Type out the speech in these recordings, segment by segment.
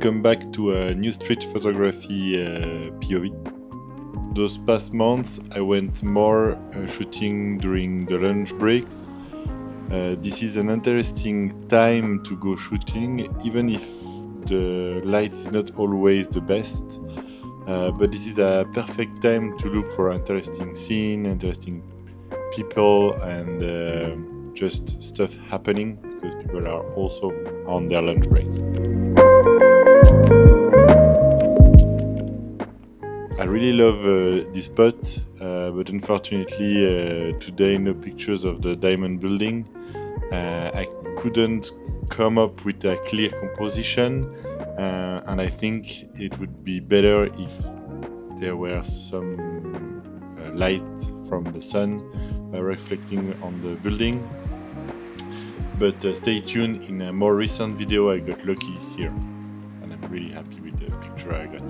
welcome back to a new street photography POV. Those past months I went more shooting during the lunch breaks. This is an interesting time to go shooting, even if the light is not always the best. But this is a perfect time to look for interesting scene, interesting people, and just stuff happening, because people are also on their lunch break. I really love this spot, but unfortunately today no pictures of the diamond building. I couldn't come up with a clear composition, and I think it would be better if there were some light from the sun reflecting on the building. But stay tuned, in a more recent video I got lucky here, and I'm really happy with the picture I got.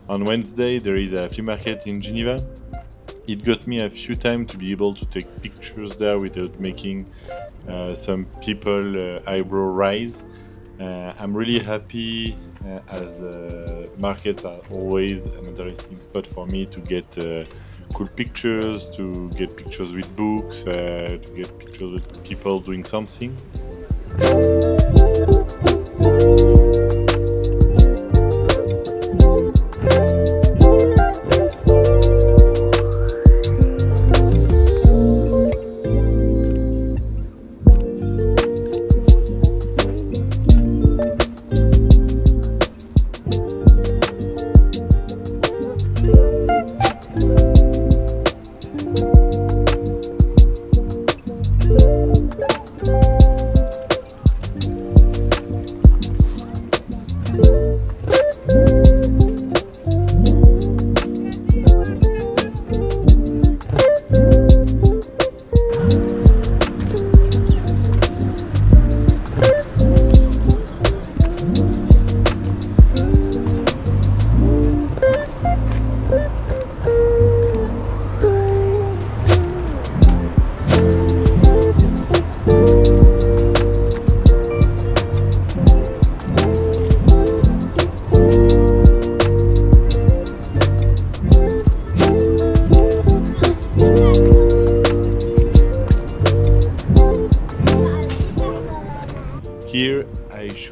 On Wednesday there is a flea market in Geneva. It got me a few times to be able to take pictures there without making some people eyebrow rise. I'm really happy, as markets are always an interesting spot for me to get cool pictures, to get pictures with books, to get pictures with people doing something.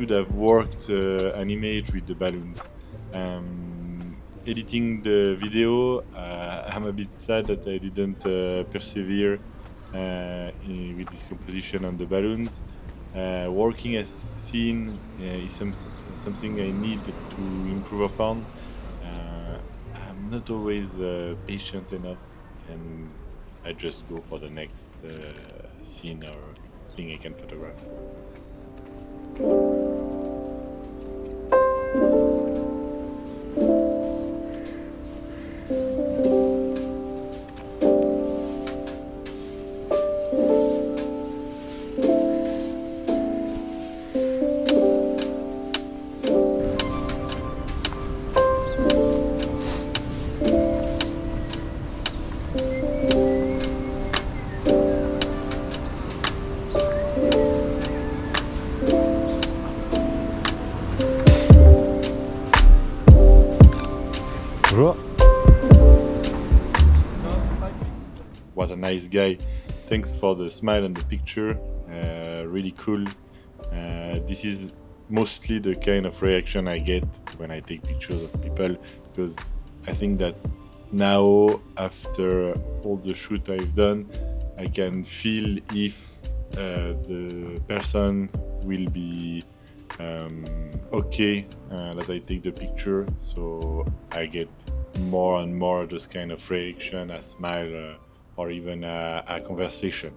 should have worked an image with the balloons. Editing the video, I'm a bit sad that I didn't persevere with this composition on the balloons. Working as scene is something I need to improve upon. I'm not always patient enough, and I just go for the next scene or thing I can photograph. What a nice guy. Thanks for the smile and the picture. Really cool. This is mostly the kind of reaction I get when I take pictures of people, because I think that now, after all the shoot I've done, I can feel if the person will be okay that I take the picture. So I get more and more this kind of reaction, a smile, or even a conversation.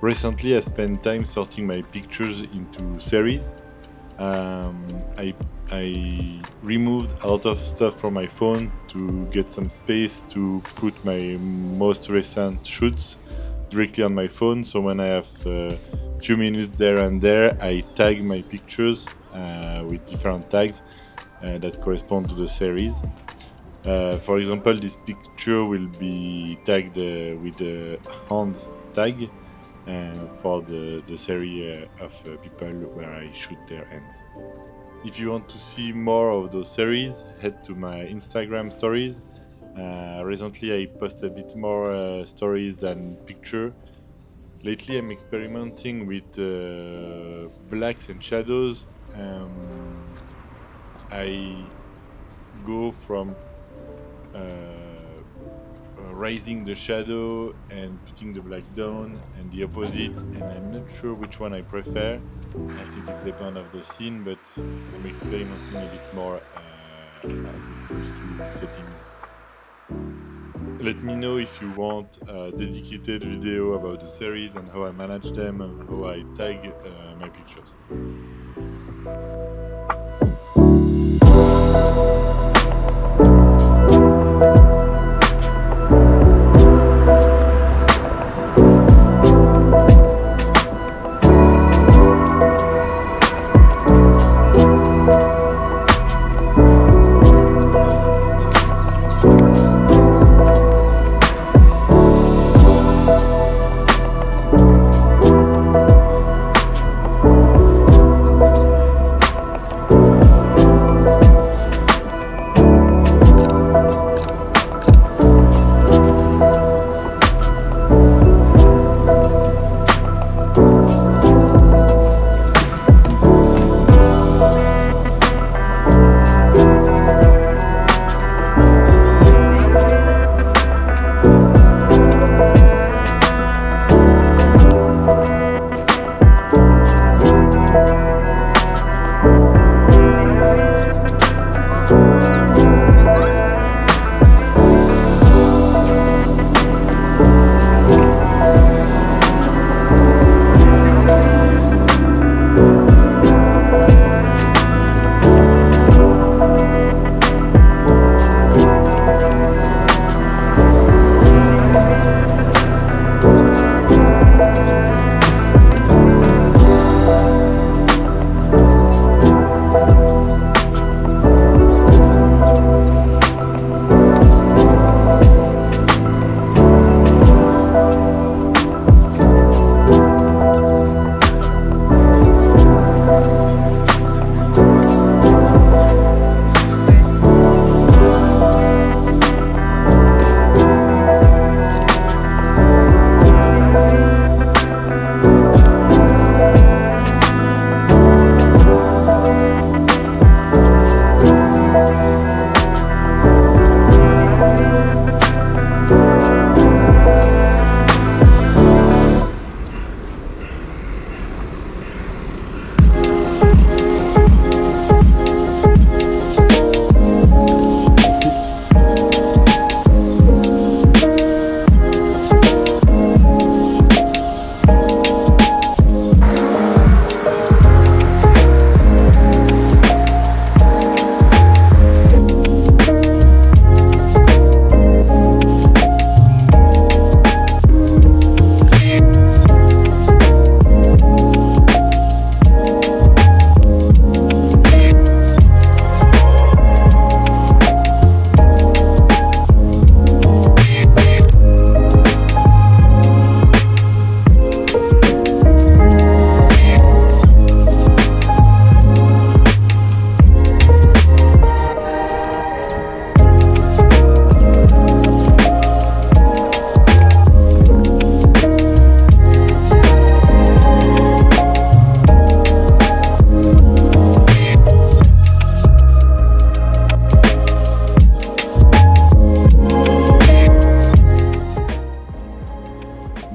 Recently, I spent time sorting my pictures into series. I removed a lot of stuff from my phone to get some space to put my most recent shoots directly on my phone. So when I have a few minutes there and there, I tag my pictures with different tags that correspond to the series. For example, this picture will be tagged with the hand tag for the series of people where I shoot their hands. If you want to see more of those series, head to my Instagram stories. Recently I post a bit more stories than picture. Lately I'm experimenting with blacks and shadows. I go from raising the shadow and putting the black down, and the opposite, and I'm not sure which one I prefer. I think it depends on the scene, but I'm experimenting a bit more with those two settings. Let me know if you want a dedicated video about the series and how I manage them and how I tag my pictures.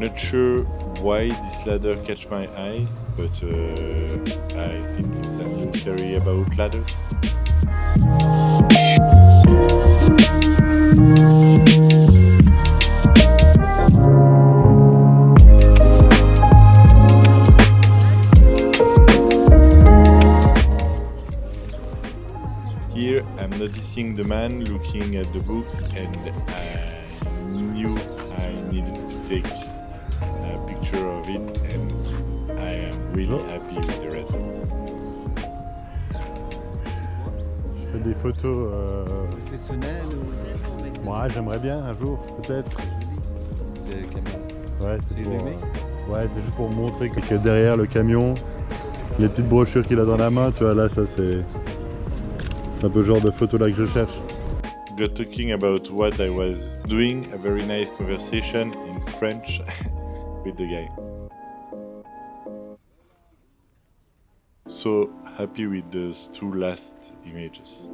Not sure why this ladder catch my eye, but I think it's a new theory about ladders. Here I'm noticing the man looking at the books, and I knew I needed to take a picture of it, and I am really happy with the result. Je fais des photos professionnelles ou... Moi, j'aimerais bien un jour, peut-être. Ouais, c'est pour... ouais, c'est juste pour montrer que derrière le camion, les petites brochures qu'il a dans la main, tu vois, là, ça c'est un peu le genre de photo là que je cherche. We got talking about what I was doing, a very nice conversation in French with the guy. So happy with those two last images.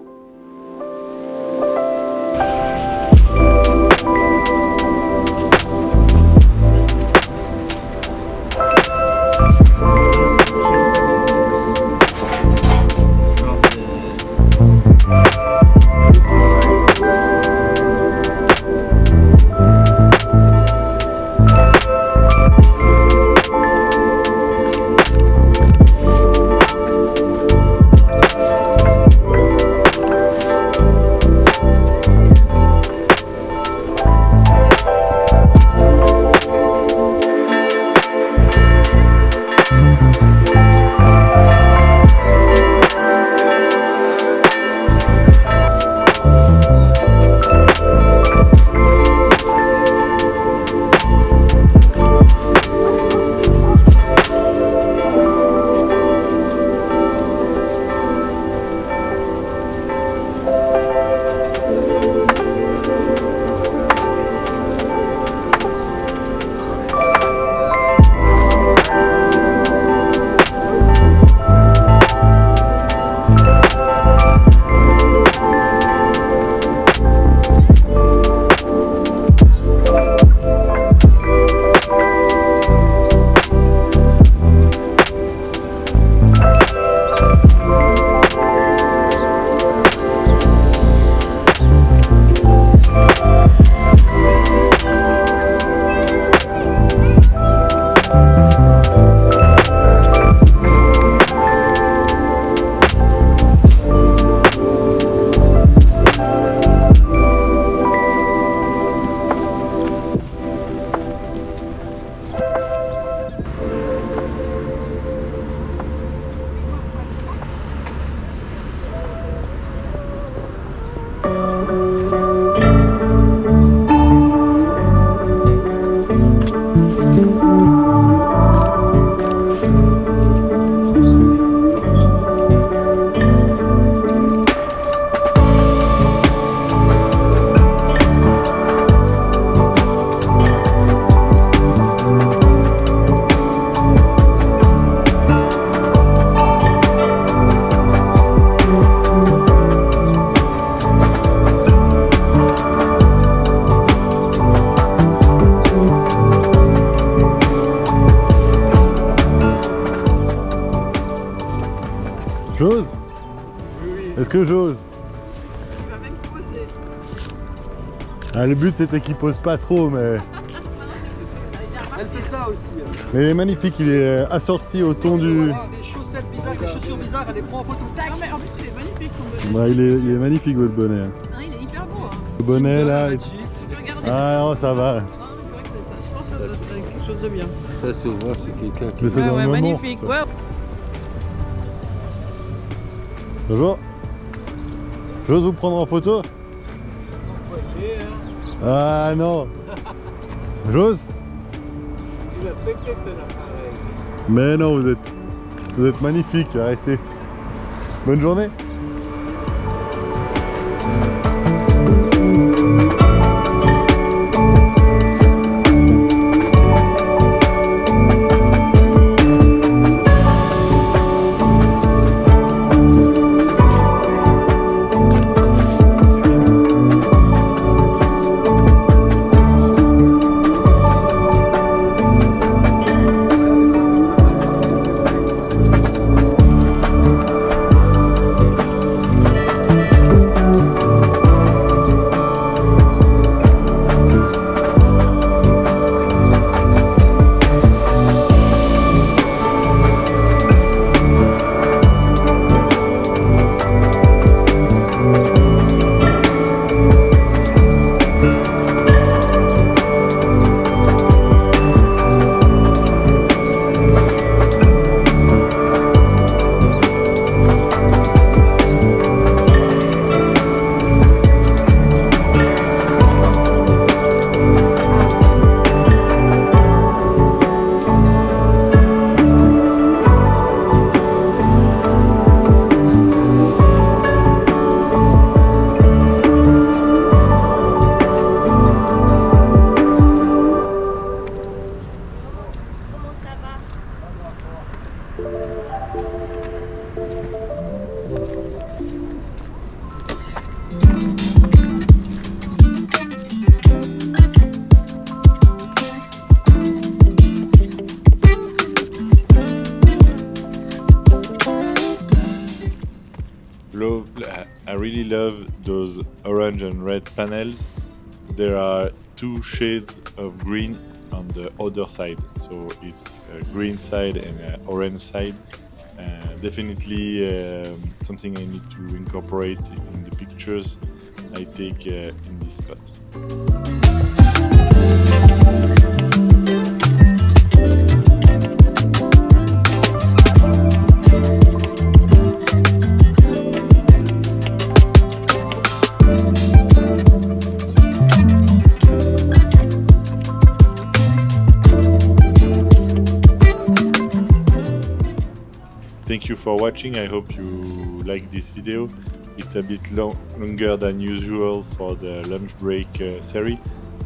J'ose? Oui. Est-ce que j'ose? Il va même poser. Ah, le but c'était qu'il pose pas trop, mais... Elle fait ça aussi. Mais il est magnifique, il est assorti au ton du... Voilà, des chaussettes bizarres, des chaussures bizarres, elle les prend en photo. Tac. Non mais en plus il est magnifique son bonnet. Bah, il est magnifique votre bonnet. Non, il est hyper beau. Hein. Le bonnet là... Jeep. Regardez. Ah non, ça va. Non, mais c'est vrai que ça, je pense que ça doit être quelque chose de bien. Ça se voit, c'est quelqu'un qui... Mais c'est dans le moment. Magnifique. Ouais. Bonjour. J'ose vous prendre en photo? Ah non. J'ose? Il a peut-être l'appareil. Mais non, vous êtes magnifique, arrêtez. Bonne journée. I really love those orange and red panels. There are two shades of green on the other side, so it's a green side and an orange side. Definitely something I need to incorporate in the pictures I take in this spot. Thank you for watching. I hope you like this video. It's a bit longer than usual for the lunch break series,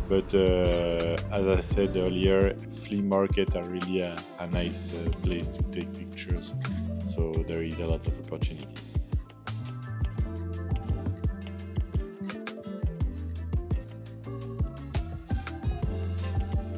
but as I said earlier, flea markets are really a nice place to take pictures, so there is a lot of opportunities.